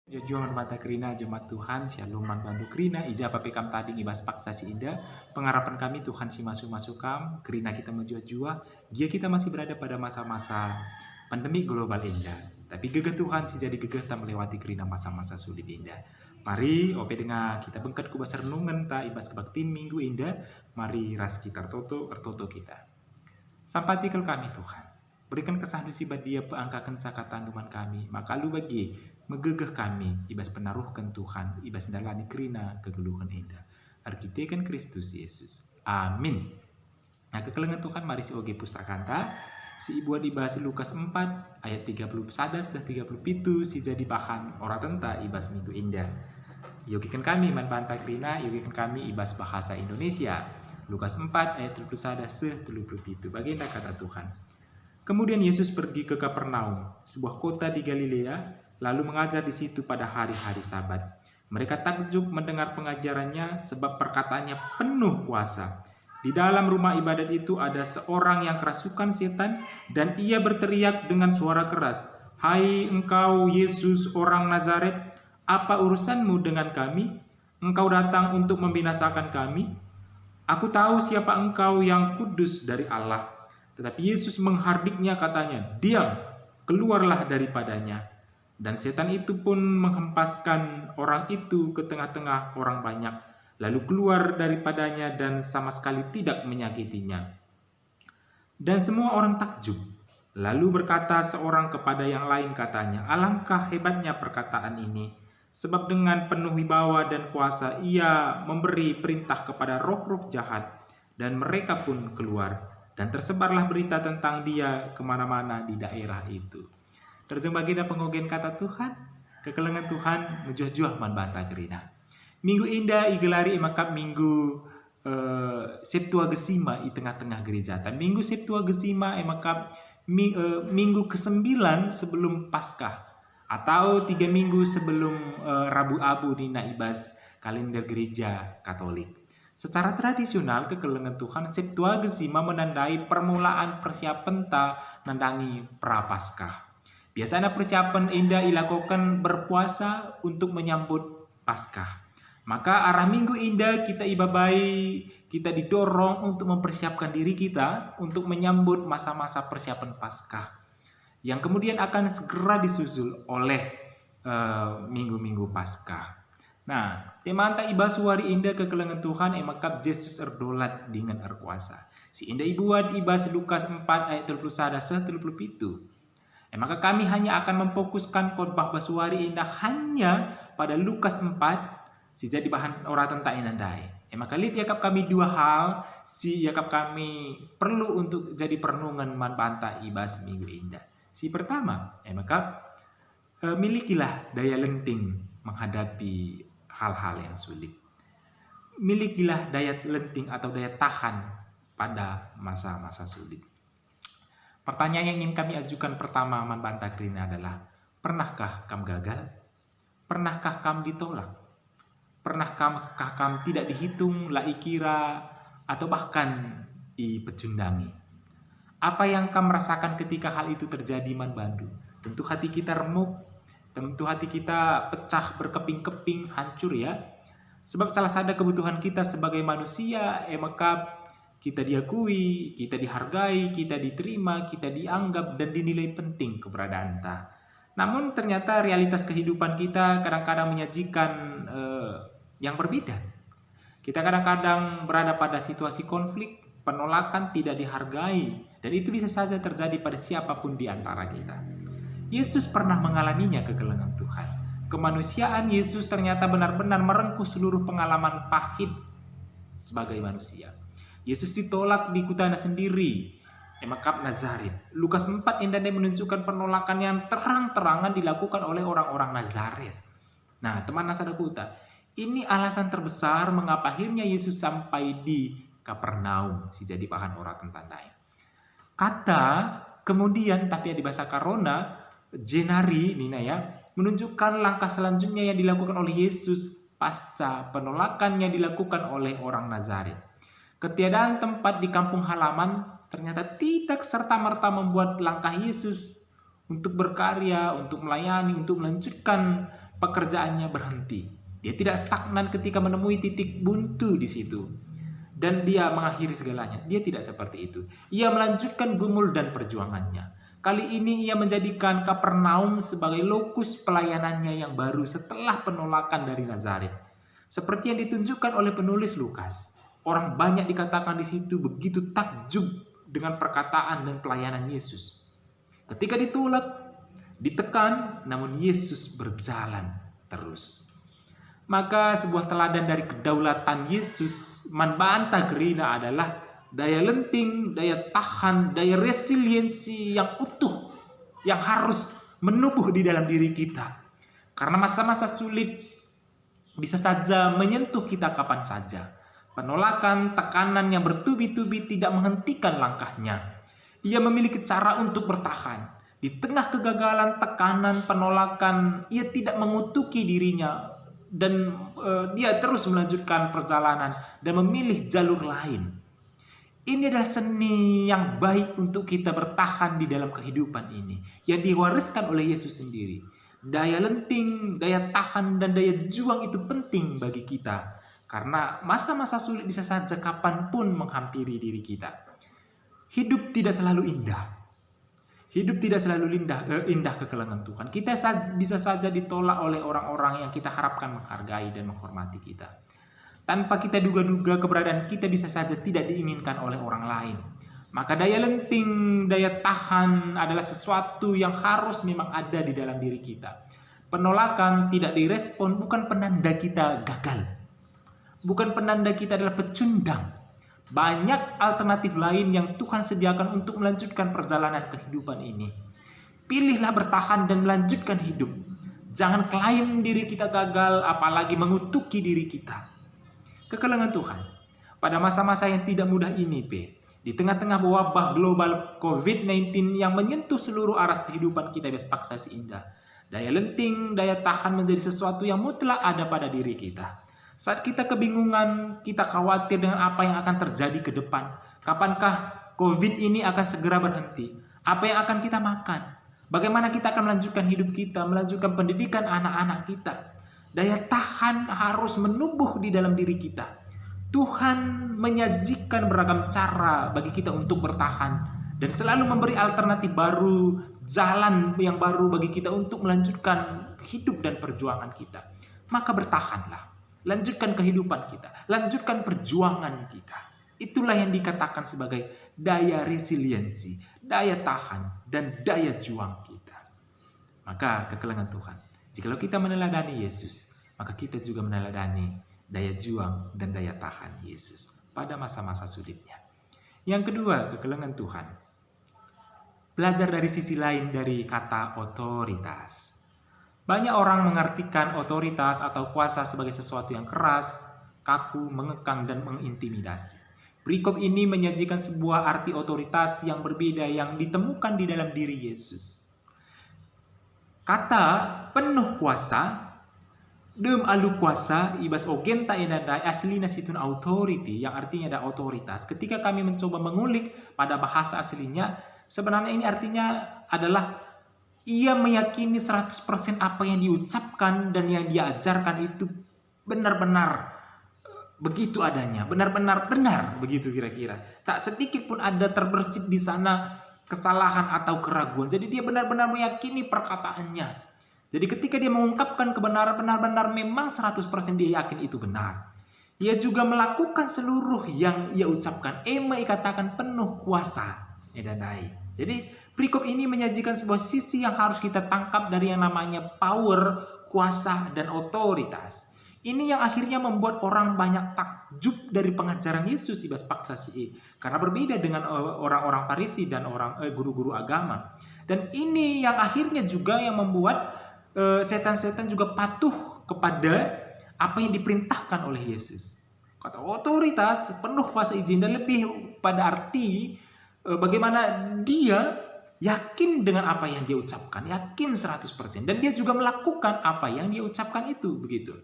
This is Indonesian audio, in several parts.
Jojuang mata Krina Jemaat Tuhan Shalom Bandu Krina ija papekam tadi ngibas paksa si indah pengharapan kami Tuhan si masuk kam Krina kita menjua-jua dia kita masih berada pada masa-masa pandemi global indah tapi gegah Tuhan si jadi gegah tak melewati Krina masa-masa sulit indah. Mari ope dengan kita bengkat kubas renungan ta ibas kebaktin minggu indah. Mari ras kita tertoto kita sampatikel kami Tuhan. Berikan kesanusi dia peangkakan cakatan duman kami. Maka lu bagi megegeh kami. Ibas penaruhkan Tuhan. Ibas dalani Krina kegeluhan indah. Arkiteken Kristus Yesus. Amin. Nah kekelengan Tuhan mari si oge pustakanta. Si ibu ibas Lukas 4 ayat 31 dan 37 si jadi bahan ora tenta ibas minggu indah. Yogikan kami manbanta Krina, yogikan kami ibas bahasa Indonesia. Lukas 4 ayat 31 37. Baginda kata Tuhan. Kemudian Yesus pergi ke Kapernaum, sebuah kota di Galilea, lalu mengajar di situ pada hari-hari Sabat. Mereka takjub mendengar pengajarannya sebab perkataannya penuh kuasa. Di dalam rumah ibadat itu ada seorang yang kerasukan setan dan ia berteriak dengan suara keras, "Hai engkau Yesus orang Nazaret, apa urusanmu dengan kami? Engkau datang untuk membinasakan kami? Aku tahu siapa engkau yang kudus dari Allah." Tetapi Yesus menghardiknya katanya, "Diam, keluarlah daripadanya." Dan setan itu pun menghempaskan orang itu ke tengah-tengah orang banyak, lalu keluar daripadanya dan sama sekali tidak menyakitinya. Dan semua orang takjub. Lalu berkata seorang kepada yang lain katanya, "Alangkah hebatnya perkataan ini, sebab dengan penuh wibawa dan kuasa ia memberi perintah kepada roh-roh jahat, dan mereka pun keluar. Dan tersebarlah berita tentang dia kemana-mana di daerah itu." Terjemah baginda pengogen kata Tuhan, kekelengan Tuhan menjuah-juah manbanta Krina. Minggu indah igelari emakap minggu Septuagesima di tengah-tengah gereja. Dan minggu Septuagesima emakap minggu ke-9 sebelum Paskah atau 3 minggu sebelum Rabu Abu di naibas kalender gereja Katolik. Secara tradisional kekelengan Tuhan Septuagesima menandai permulaan persiapan ta nandangi Prapaskah. Biasanya persiapan indah dilakukan berpuasa untuk menyambut Paskah. Maka arah minggu indah kita ibabai, kita didorong untuk mempersiapkan diri kita untuk menyambut masa-masa persiapan Paskah yang kemudian akan segera disusul oleh minggu-minggu Paskah. Nah, temanta iba suari indah kekelengan Tuhan emakap Yesus erdolat dengan erkuasa. Si indah ibuat ibas Lukas 4 ayat 31 37. Maka kami hanya akan memfokuskan khotbah basuari indah hanya pada Lukas 4 si jadi bahan ora tentang inandai. Maka lihat yakap kami dua hal si yakap kami perlu untuk jadi perenungan manbanta ibas minggu indah. Si pertama, maka milikilah daya lenting menghadapi hal-hal yang sulit. Milikilah daya lenting atau daya tahan pada masa-masa sulit. Pertanyaan yang ingin kami ajukan pertama manbanta Krina adalah, pernahkah kamu gagal? Pernahkah kamu ditolak? Pernahkah kamu tidak dihitung, lai kira, atau bahkan dipecundangi? Apa yang kamu rasakan ketika hal itu terjadi manbandu? Tentu hati kita remuk, tentu hati kita pecah berkeping-keping, hancur ya. Sebab salah satu kebutuhan kita sebagai manusia, maka kita diakui, kita dihargai, kita diterima, kita dianggap dan dinilai penting keberadaan kita. Namun ternyata realitas kehidupan kita kadang-kadang menyajikan yang berbeda. Kita kadang-kadang berada pada situasi konflik, penolakan, tidak dihargai, dan itu bisa saja terjadi pada siapapun di antara kita. Yesus pernah mengalaminya kekelengan Tuhan. Kemanusiaan Yesus ternyata benar-benar merengkuh seluruh pengalaman pahit sebagai manusia. Yesus ditolak di kotanya sendiri, emakap Nazaret. Lukas 4 indahnya menunjukkan penolakan yang terang-terangan dilakukan oleh orang-orang Nazaret. Nah, teman Nasadakuta, ini alasan terbesar mengapa akhirnya Yesus sampai di Kapernaum, si jadi bahan orang tentang daya. Kata kemudian tapi di bahasa Karona Jenari Nina ya, menunjukkan langkah selanjutnya yang dilakukan oleh Yesus pasca penolakan yang dilakukan oleh orang Nazaret. Ketiadaan tempat di kampung halaman ternyata tidak serta-merta membuat langkah Yesus untuk berkarya, untuk melayani, untuk melanjutkan pekerjaannya berhenti. Dia tidak stagnan ketika menemui titik buntu di situ. Dan dia mengakhiri segalanya. Dia tidak seperti itu. Ia melanjutkan gumul dan perjuangannya. Kali ini ia menjadikan Kapernaum sebagai lokus pelayanannya yang baru setelah penolakan dari Nazaret. Seperti yang ditunjukkan oleh penulis Lukas. Orang banyak dikatakan di situ begitu takjub dengan perkataan dan pelayanan Yesus. Ketika ditolak, ditekan, namun Yesus berjalan terus. Maka sebuah teladan dari kedaulatan Yesus membantah gerina adalah daya lenting, daya tahan, daya resiliensi yang utuh yang harus menubuh di dalam diri kita. Karena masa-masa sulit bisa saja menyentuh kita kapan saja. Penolakan, tekanan yang bertubi-tubi tidak menghentikan langkahnya. Ia memiliki cara untuk bertahan. Di tengah kegagalan, tekanan, penolakan, ia tidak mengutuki dirinya. Dan dia terus melanjutkan perjalanan dan memilih jalur lain. Ini adalah seni yang baik untuk kita bertahan di dalam kehidupan ini, yang diwariskan oleh Yesus sendiri. Daya lenting, daya tahan, dan daya juang itu penting bagi kita. Karena masa-masa sulit bisa saja kapanpun menghampiri diri kita. Hidup tidak selalu indah. Hidup tidak selalu indah kekelengan Tuhan. Kita bisa saja ditolak oleh orang-orang yang kita harapkan menghargai dan menghormati kita. Tanpa kita duga-duga, keberadaan kita bisa saja tidak diinginkan oleh orang lain. Maka daya lenting, daya tahan adalah sesuatu yang harus memang ada di dalam diri kita. Penolakan tidak direspon bukan penanda kita gagal. Bukan penanda kita adalah pecundang. Banyak alternatif lain yang Tuhan sediakan untuk melanjutkan perjalanan kehidupan ini. Pilihlah bertahan dan melanjutkan hidup. Jangan klaim diri kita gagal, apalagi mengutuki diri kita. Kekelengan Tuhan, pada masa-masa yang tidak mudah ini, di tengah-tengah wabah global COVID-19 yang menyentuh seluruh aras kehidupan kita paksa indah, daya lenting, daya tahan menjadi sesuatu yang mutlak ada pada diri kita. Saat kita kebingungan, kita khawatir dengan apa yang akan terjadi ke depan. Kapankah COVID ini akan segera berhenti? Apa yang akan kita makan? Bagaimana kita akan melanjutkan hidup kita, melanjutkan pendidikan anak-anak kita? Daya tahan harus menubuh di dalam diri kita. Tuhan menyajikan beragam cara bagi kita untuk bertahan dan selalu memberi alternatif baru, jalan yang baru bagi kita untuk melanjutkan hidup dan perjuangan kita. Maka bertahanlah. Lanjutkan kehidupan kita, lanjutkan perjuangan kita. Itulah yang dikatakan sebagai daya resiliensi, daya tahan, dan daya juang kita. Maka kekelengan Tuhan, jikalau kita meneladani Yesus, maka kita juga meneladani daya juang dan daya tahan Yesus pada masa-masa sulitnya. Yang kedua, kekelengan Tuhan. Belajar dari sisi lain dari kata otoritas. Banyak orang mengartikan otoritas atau kuasa sebagai sesuatu yang keras, kaku, mengekang, dan mengintimidasi. Perikop ini menyajikan sebuah arti otoritas yang berbeda yang ditemukan di dalam diri Yesus. Kata penuh kuasa, dem alu kuasa, ibas ogen tak enadai aslina situn authority, yang artinya ada otoritas. Ketika kami mencoba mengulik pada bahasa aslinya, sebenarnya ini artinya adalah ia meyakini 100% apa yang diucapkan dan yang diajarkan itu benar-benar begitu adanya, benar-benar benar begitu kira-kira. Tak sedikit pun ada terbersit di sana kesalahan atau keraguan. Jadi dia benar-benar meyakini perkataannya. Jadi ketika dia mengungkapkan kebenaran, benar-benar memang 100% dia yakin itu benar. Ia juga melakukan seluruh yang ia ucapkan. Emai katakan penuh kuasa. Edadai. Jadi perikop ini menyajikan sebuah sisi yang harus kita tangkap dari yang namanya power, kuasa, dan otoritas. Ini yang akhirnya membuat orang banyak takjub dari pengajaran Yesus di paksa karena berbeda dengan orang-orang Farisi dan orang guru-guru agama. Dan ini yang akhirnya juga yang membuat setan-setan juga patuh kepada apa yang diperintahkan oleh Yesus. Kata otoritas, penuh kuasa izin, dan lebih pada arti bagaimana dia yakin dengan apa yang dia ucapkan, yakin 100%, dan dia juga melakukan apa yang dia ucapkan itu, begitu.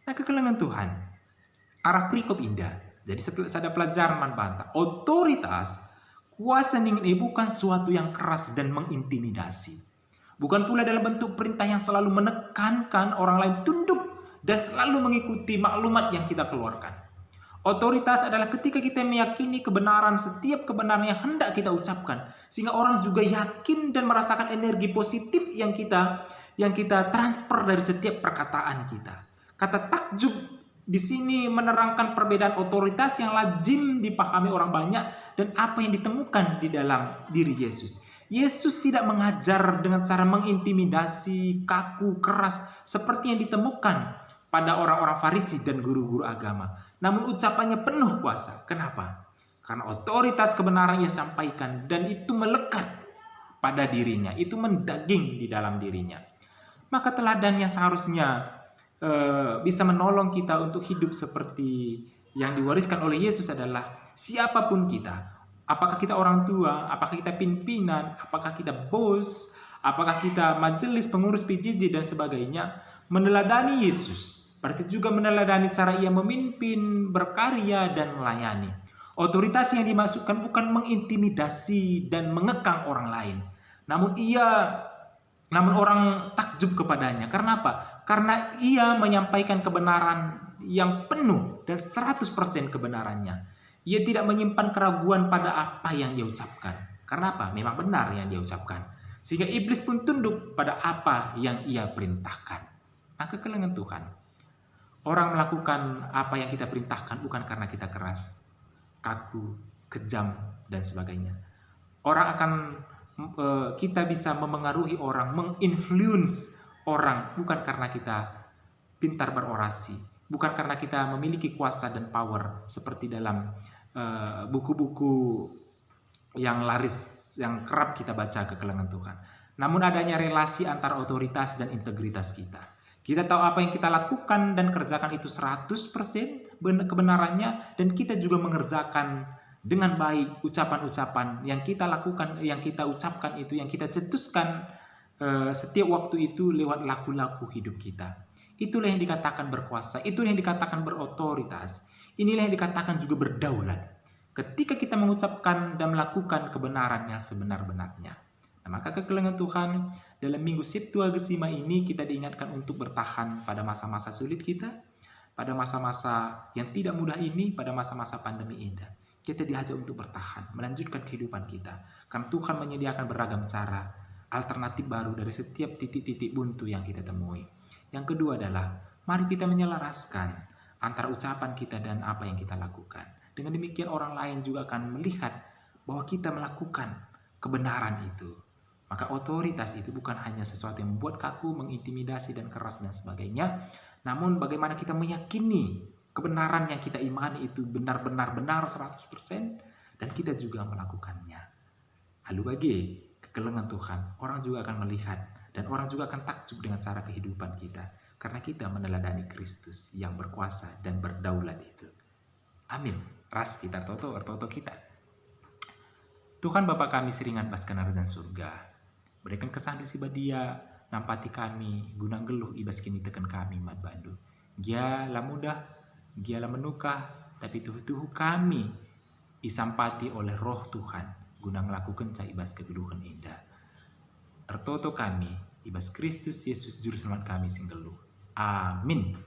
Nah, kekelengan Tuhan, arah perikop indah. Jadi ada pelajaran manfaat. Otoritas, kuasa dingin bukan suatu yang keras dan mengintimidasi. Bukan pula dalam bentuk perintah yang selalu menekankan orang lain tunduk dan selalu mengikuti maklumat yang kita keluarkan. Otoritas adalah ketika kita meyakini kebenaran, setiap kebenaran yang hendak kita ucapkan, sehingga orang juga yakin dan merasakan energi positif yang kita transfer dari setiap perkataan kita. Kata takjub di sini menerangkan perbedaan otoritas yang lazim dipahami orang banyak dan apa yang ditemukan di dalam diri Yesus. Yesus tidak mengajar dengan cara mengintimidasi, kaku, keras seperti yang ditemukan pada orang-orang Farisi dan guru-guru agama. Namun ucapannya penuh kuasa. Kenapa? Karena otoritas kebenaran ia sampaikan dan itu melekat pada dirinya, itu mendaging di dalam dirinya. Maka teladan yang seharusnya bisa menolong kita untuk hidup seperti yang diwariskan oleh Yesus adalah siapapun kita. Apakah kita orang tua, apakah kita pimpinan, apakah kita bos, apakah kita majelis pengurus PJJ dan sebagainya, meneladani Yesus. Berarti juga meneladani cara ia memimpin, berkarya, dan melayani. Otoritas yang dimasukkan bukan mengintimidasi dan mengekang orang lain. Namun orang takjub kepadanya. Karena apa? Karena ia menyampaikan kebenaran yang penuh dan 100% kebenarannya. Ia tidak menyimpan keraguan pada apa yang dia ucapkan. Karena apa? Memang benar yang dia ucapkan. Sehingga iblis pun tunduk pada apa yang ia perintahkan. Maka kelengan Tuhan, orang melakukan apa yang kita perintahkan bukan karena kita keras, kaku, kejam, dan sebagainya. Kita bisa memengaruhi orang, menginfluence orang bukan karena kita pintar berorasi, bukan karena kita memiliki kuasa dan power seperti dalam buku-buku yang laris, yang kerap kita baca ke kelengan Tuhan. Namun adanya relasi antara otoritas dan integritas kita. Kita tahu apa yang kita lakukan dan kerjakan itu 100% kebenarannya, dan kita juga mengerjakan dengan baik ucapan-ucapan yang kita lakukan, yang kita ucapkan itu, yang kita cetuskan setiap waktu itu lewat laku-laku hidup kita. Itulah yang dikatakan berkuasa, itulah yang dikatakan berotoritas, inilah yang dikatakan juga berdaulat. Ketika kita mengucapkan dan melakukan kebenaran yang sebenar-benarnya. Nah, maka kekelengan Tuhan, dalam minggu Septuagesima ini kita diingatkan untuk bertahan pada masa-masa sulit kita, pada masa-masa yang tidak mudah ini, pada masa-masa pandemi indah. Kita diajak untuk bertahan, melanjutkan kehidupan kita. Karena Tuhan menyediakan beragam cara, alternatif baru dari setiap titik-titik buntu yang kita temui. Yang kedua adalah, mari kita menyelaraskan antara ucapan kita dan apa yang kita lakukan. Dengan demikian orang lain juga akan melihat bahwa kita melakukan kebenaran itu. Maka otoritas itu bukan hanya sesuatu yang membuat kaku, mengintimidasi dan keras dan sebagainya. Namun bagaimana kita meyakini kebenaran yang kita imani itu benar-benar benar 100% dan kita juga melakukannya. Lalu bagi kekelengan Tuhan, orang juga akan melihat dan orang juga akan takjub dengan cara kehidupan kita. Karena kita meneladani Kristus yang berkuasa dan berdaulat itu. Amin. Ras kita toto kita. Tuhan Bapa kami seringan paskenar dan surga. Berikan kesandu si badia nampati kami guna geluh ibas kini tekan kami mat bandu. Gia la mudah, gia la menukah, tapi tuhu-tuhu kami isampati oleh roh Tuhan guna ngelakukan cah ibas kegeluhan indah. Ertoto kami ibas Kristus Yesus juru selamat kami sing geluh. Amin.